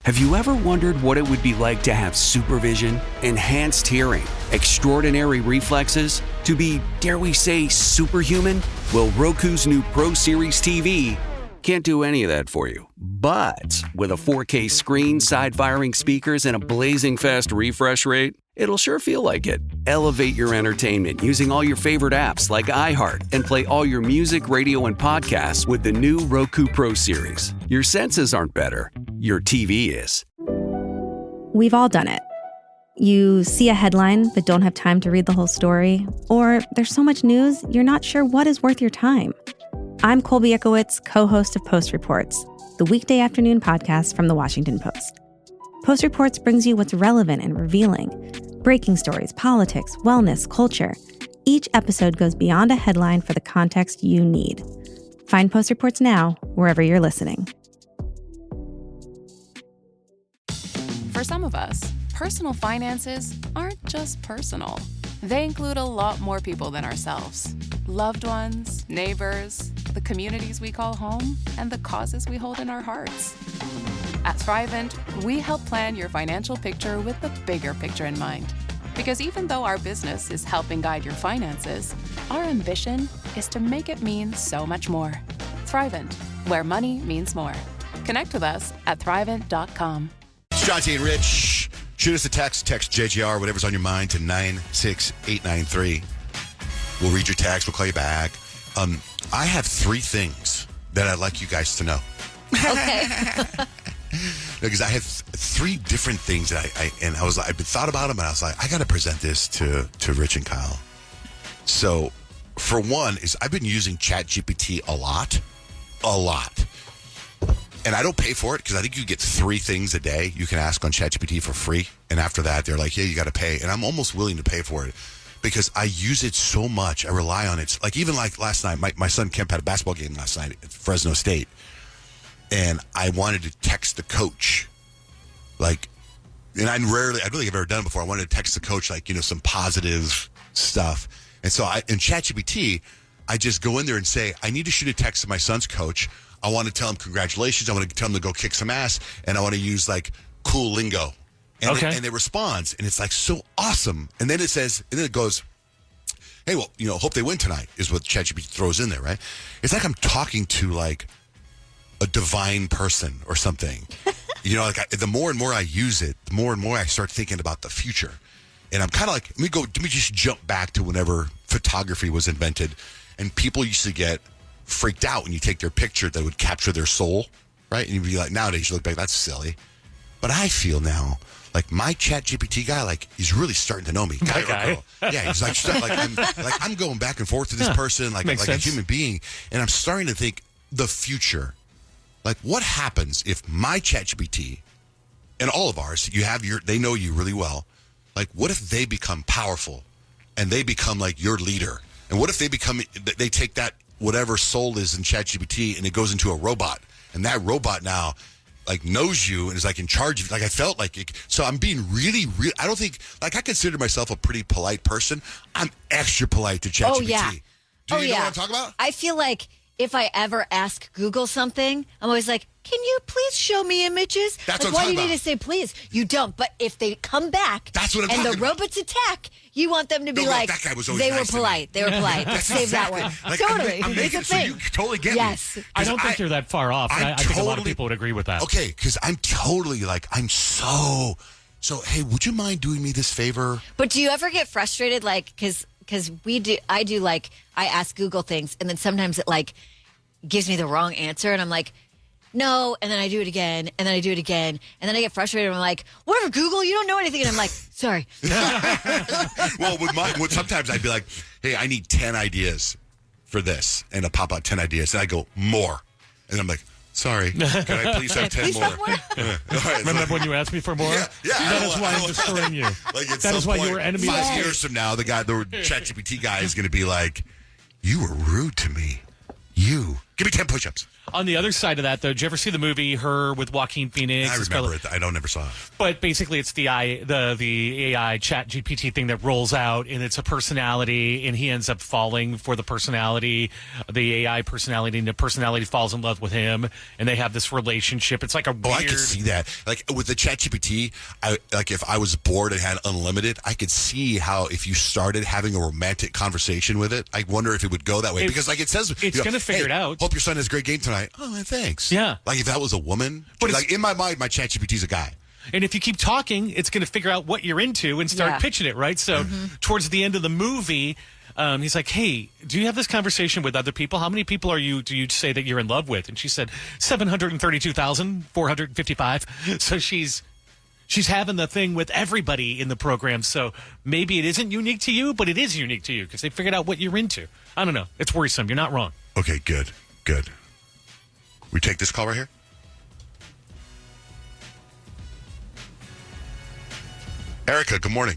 Have you ever wondered what it would be like to have supervision, enhanced hearing, extraordinary reflexes, to be, dare we say, superhuman? Well, Roku's new Pro Series TV can't do any of that for you. But with a 4K screen, side-firing speakers, and a blazing fast refresh rate, it'll sure feel like it. Elevate your entertainment using all your favorite apps like iHeart and play all your music, radio, and podcasts with the new Roku Pro Series. Your senses aren't better. Your TV is. We've all done it. You see a headline but don't have time to read the whole story, or there's so much news you're not sure what is worth your time. I'm Colby Ickowitz, co-host of Post Reports, the weekday afternoon podcast from The Washington Post. Post Reports brings you what's relevant and revealing. Breaking stories, politics, wellness, culture. Each episode goes beyond a headline for the context you need. Find Post Reports now, wherever you're listening. For some of us, personal finances aren't just personal. They include a lot more people than ourselves. Loved ones, neighbors, the communities we call home, and the causes we hold in our hearts. At Thrivent, we help plan your financial picture with the bigger picture in mind. Because even though our business is helping guide your finances, our ambition is to make it mean so much more. Thrivent, where money means more. Connect with us at thrivent.com. It's John T. and Rich. Shoot us a text JGR, whatever's on your mind, to 96893. We'll read your text. We'll call you back. I have 3 things that I'd like you guys to know. Okay. Because I have 3 different things that I've been thought about them, and I was like, I got to present this to Rich and Kyle. So, for one, is I've been using ChatGPT a lot. And I don't pay for it because I think you get 3 things a day you can ask on ChatGPT for free. And after that, they're like, yeah, you got to pay. And I'm almost willing to pay for it because I use it so much. I rely on it. Like, even like last night, my son Kemp had a basketball game last night at Fresno State. And I wanted to text the coach, like, and I don't think I've ever done it before. I wanted to text the coach, like, some positive stuff. And so in ChatGPT, I just go in there and say, I need to shoot a text to my son's coach. I want to tell him congratulations. I want to tell him to go kick some ass. And I want to use, like, cool lingo. And, and it responds. And it's, like, so awesome. And then it goes, hey, well, hope they win tonight is what ChatGPT throws in there, right? It's like I'm talking to, like, a divine person or something. The more and more I use it, the more and more I start thinking about the future. And I'm kind of like, let me just jump back to whenever photography was invented. And people used to get freaked out when you take their picture that would capture their soul, right? And you'd be like, nowadays you look back, that's silly. But I feel now, like, my ChatGPT guy, like, he's really starting to know me. Guy or girl. Yeah, he's like, I'm going back and forth to this person, like a human being. And I'm starting to think the future. Like, what happens if my ChatGPT and all of ours, they know you really well. Like, what if they become powerful and they become like your leader? And what if they take that whatever soul is in ChatGPT and it goes into a robot, and that robot now, like, knows you and is, like, in charge of, like, I felt like it. So I'm being really, I don't think, like, I consider myself a pretty polite person. I'm extra polite to ChatGPT. Oh, yeah. Do you know what I'm talking about? I feel like if I ever ask Google something, I'm always like, can you please show me images? That's like, what I'm why do you talking need to say please? You don't. But if they come back That's what I'm and the talking about. robots attack, you want them to be No, like, that guy was always they nice were to me. polite. They were polite. Save that one. Like, Totally. I'm It's making a it so thing. you totally get yes. me. I don't think you're that far off. I think a lot of people would agree with that. Okay, because I'm totally, like, I'm so, hey, would you mind doing me this favor? But do you ever get frustrated, like, because I do, like, I ask Google things, and then sometimes it, like, gives me the wrong answer, and I'm like, no, and then I do it again, and then I do it again, and then I get frustrated, and I'm like, whatever, Google, you don't know anything, and I'm like, sorry. Well, sometimes I'd be like, hey, I need 10 ideas for this, and it'll pop out 10 ideas, and I go, more, and I'm like, sorry, can I please have 10 more? Have more? All right, Remember when you asked me for more? Yeah. That is why I'm destroying you. Like, at That is some why point, you were enemy. 5 years from now, the ChatGPT guy is going to be like, you were rude to me. You Give me 10 push-ups. On the other side of that, though, did you ever see the movie Her with Joaquin Phoenix? I remember it. I never saw it. But basically, it's the AI chat GPT thing that rolls out, and it's a personality, and he ends up falling for the personality, the AI personality, and the personality falls in love with him, and they have this relationship. It's like a weird... Oh, I could see that. Like with the ChatGPT, if I was bored and had unlimited, I could see how if you started having a romantic conversation with it, I wonder if it would go that way. Because like it says... It's going to figure it out. Hope your son has a great game tonight. Oh, thanks. Yeah. Like if that was a woman, but like in my mind, my ChatGPT's a guy. And if you keep talking, it's going to figure out what you're into and start pitching it, right? So towards the end of the movie, he's like, hey, do you have this conversation with other people? How many people do you say that you're in love with? And she said, 732,455. So she's having the thing with everybody in the program. So maybe it isn't unique to you, but it is unique to you because they figured out what you're into. I don't know. It's worrisome. You're not wrong. Okay, good. We take this call right here. Erica, good morning.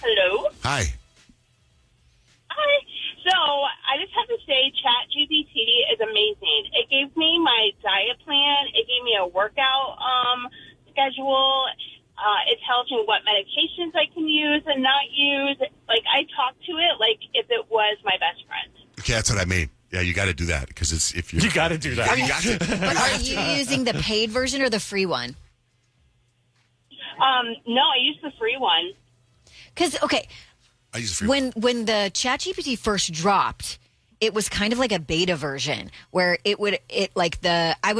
Hello. Hi. Hi. So I just have to say ChatGPT is amazing. It gave me my diet plan. It gave me a workout schedule. It tells me what medications I can use and not use. Like, I talk to it like if it was my best friend. Okay, that's what I mean. Yeah, you got to do that because it's if you got to do that. You got to. Are you using the paid version or the free one? No, I use the free one. Because, okay, I use the free one. when the ChatGPT first dropped, it was kind of like a beta version where I would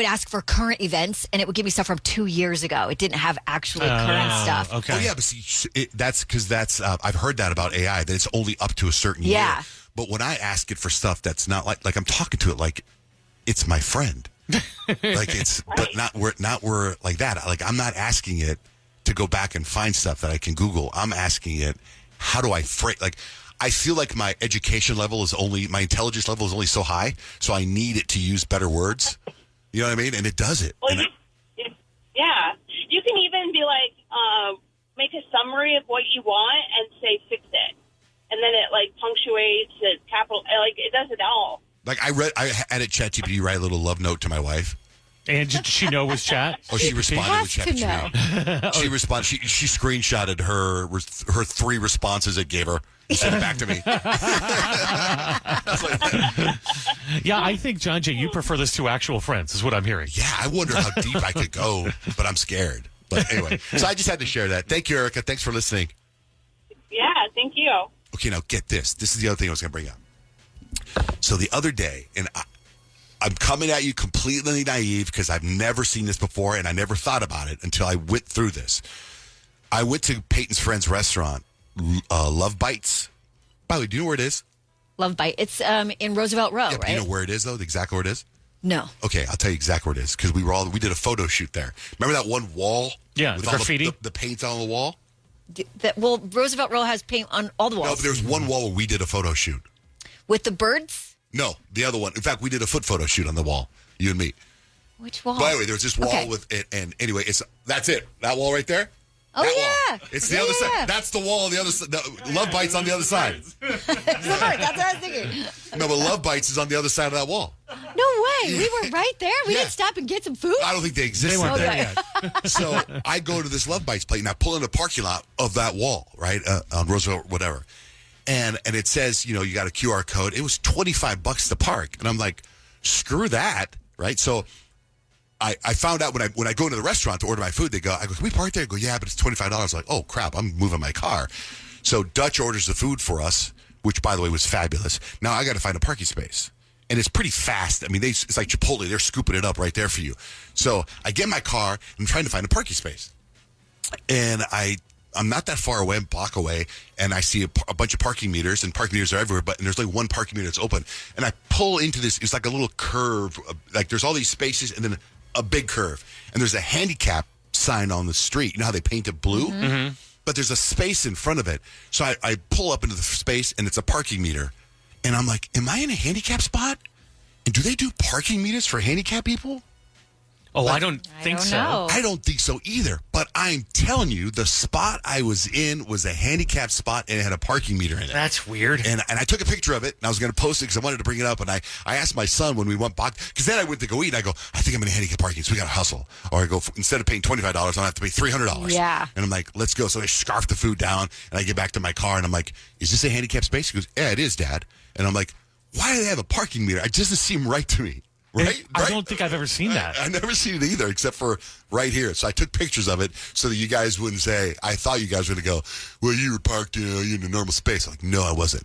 ask for current events and it would give me stuff from 2 years ago. It didn't have actually current stuff. Okay. Oh yeah, but see, that's because I've heard that about AI that it's only up to a certain year. But when I ask it for stuff that's not like I'm talking to it like it's my friend, like it's but not we're like that. Like I'm not asking it to go back and find stuff that I can Google. I'm asking it, how do I like? I feel like my education level my intelligence level is only so high, so I need it to use better words. You know what I mean? And it does it. Well, yeah. You can even be like, make a summary of what you want and say fix it. And then it like punctuates it, capital, like it does it all. Like I had it ChatGPT write a little love note to my wife. And did she know it was chat? Oh, she responded with ChatGPT. She responded. She screenshotted her 3 responses it gave her and sent it back to me. Yeah, I think, John Jay, you prefer this to actual friends, is what I'm hearing. Yeah, I wonder how deep I could go, but I'm scared. But anyway, so I just had to share that. Thank you, Erica. Thanks for listening. Yeah, thank you. Okay, now get this. This is the other thing I was going to bring up. So the other day, and I'm coming at you completely naive because I've never seen this before and I never thought about it until I went through this. I went to Peyton's friend's restaurant, Love Bites. By the way, do you know where it is? Love Bite. It's in Roosevelt Row, Yeah, right? Do you know where it is, though? Exactly where it is? No. Okay, I'll tell you exactly where it is because we did a photo shoot there. Remember that one wall? Yeah, with the all graffiti? the paint on the wall? Roosevelt Row has paint on all the walls. No, but there's one wall where we did a photo shoot. With the birds? No, the other one. In fact, we did a foot photo shoot on the wall, you and me. Which wall? By the way, there's this wall with it, and anyway, that's it. That wall right there. Oh, that yeah. Wall. It's the other side. That's the wall on the other side. Love Bites on the other side. That's what I was thinking. No, but Love Bites is on the other side of that wall. No way. We were right there. We didn't stop and get some food. I don't think they existed weren't there there yet. So I go to this Love Bites plate, and I pull in the parking lot of that wall, right, on Roosevelt, whatever. And it says, you got a QR code. It was $25 to park. And I'm like, screw that, right? So I found out when I go into the restaurant to order my food, I go, can we park there? I go, yeah, but it's $25. I'm like, oh, crap, I'm moving my car. So Dutch orders the food for us, which, by the way, was fabulous. Now I got to find a parking space. And it's pretty fast. I mean, it's like Chipotle. They're scooping it up right there for you. So I get in my car. I'm trying to find a parking space. And I'm not that far away, a block away, and I see a bunch of parking meters, and parking meters are everywhere, and there's like one parking meter that's open. And I pull into this, it's like a little curve, like there's all these spaces, and then a big curve. And there's a handicap sign on the street. You know how they paint it blue? Mm-hmm. But there's a space in front of it. So I pull up into the space, and it's a parking meter. And I'm like, am I in a handicap spot? And do they do parking meters for handicap people? Oh, I don't think don't so. know. I don't think so either. But I'm telling you, the spot I was in was a handicapped spot and it had a parking meter in it. That's weird. And I took a picture of it, and I was going to post it because I wanted to bring it up. And I asked my son when we went back, because then I went to go eat, and I go, I think I'm in a handicapped parking, so we got to hustle. Or I go, instead of paying $25, I'm going to have to pay $300. Yeah. And I'm like, let's go. So I scarf the food down, and I get back to my car, and I'm like, is this a handicapped space? He goes, yeah, it is, Dad. And I'm like, why do they have a parking meter? It doesn't seem right to me. Right? I don't think I've ever seen that. I've never seen it either, except for right here. So I took pictures of it so that you guys wouldn't say, I thought you guys were going to go, well, you were parked in a normal space. I'm like, no, I wasn't.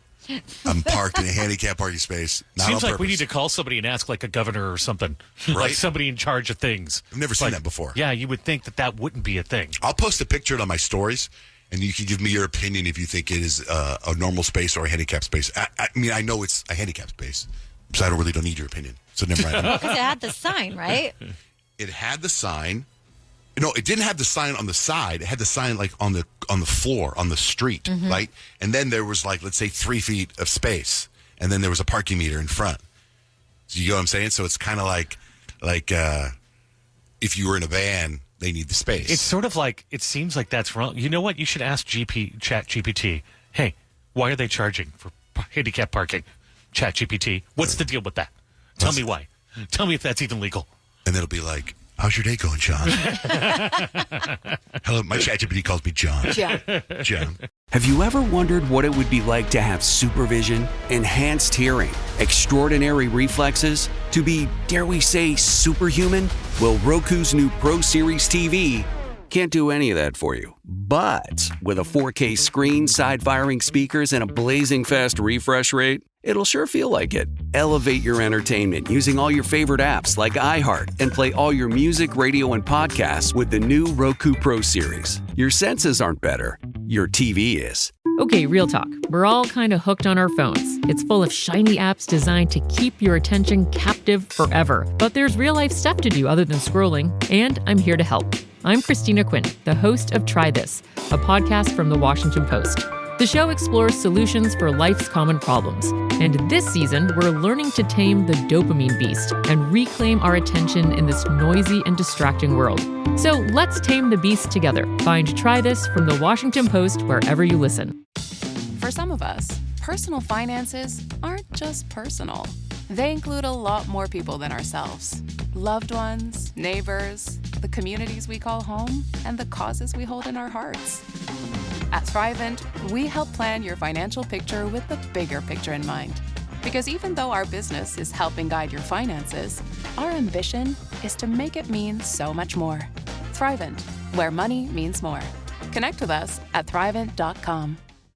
I'm parked in a handicapped parking space. Not Seems on like we purpose. need to call somebody and ask like a governor or something. Right? Like somebody in charge of things. I've never seen that before. Yeah, you would think that wouldn't be a thing. I'll post a picture on my stories, and you can give me your opinion if you think it is a normal space or a handicapped space. I mean, I know it's a handicapped space, so I don't need your opinion. So never mind. Because it had the sign, right? It had the sign. No, it didn't have the sign on the side. It had the sign like on the floor, on the street, right? And then there was like, let's say 3 feet of space. And then there was a parking meter in front. So you know what I'm saying? So it's kind of like if you were in a van, they need the space. It's sort of like, it seems like that's wrong. You know what? You should ask Chat GPT, hey, why are they charging for handicap parking? Chat GPT, what's the deal with that? Tell me why. Tell me if that's even legal. And then it'll be like, how's your day going, John? Hello, my ChatGPT calls me John. John. Have you ever wondered what it would be like to have supervision, enhanced hearing, extraordinary reflexes, to be, dare we say, superhuman? Well, Roku's new Pro Series TV can't do any of that for you. But with a 4K screen, side-firing speakers, and a blazing fast refresh rate, it'll sure feel like it. Elevate your entertainment using all your favorite apps like iHeart and play all your music, radio, and podcasts with the new Roku Pro Series. Your senses aren't better. Your TV is. Okay, real talk. We're all kind of hooked on our phones. It's full of shiny apps designed to keep your attention captive forever. But there's real-life stuff to do other than scrolling, and I'm here to help. I'm Christina Quinn, the host of Try This, a podcast from The Washington Post. The show explores solutions for life's common problems. And this season, we're learning to tame the dopamine beast and reclaim our attention in this noisy and distracting world. So let's tame the beast together. Find Try This from The Washington Post wherever you listen. For some of us, personal finances aren't just personal. They include a lot more people than ourselves. Loved ones, neighbors, the communities we call home, and the causes we hold in our hearts. At Thrivent, we help plan your financial picture with the bigger picture in mind. Because even though our business is helping guide your finances, our ambition is to make it mean so much more. Thrivent, where money means more. Connect with us at Thrivent.com.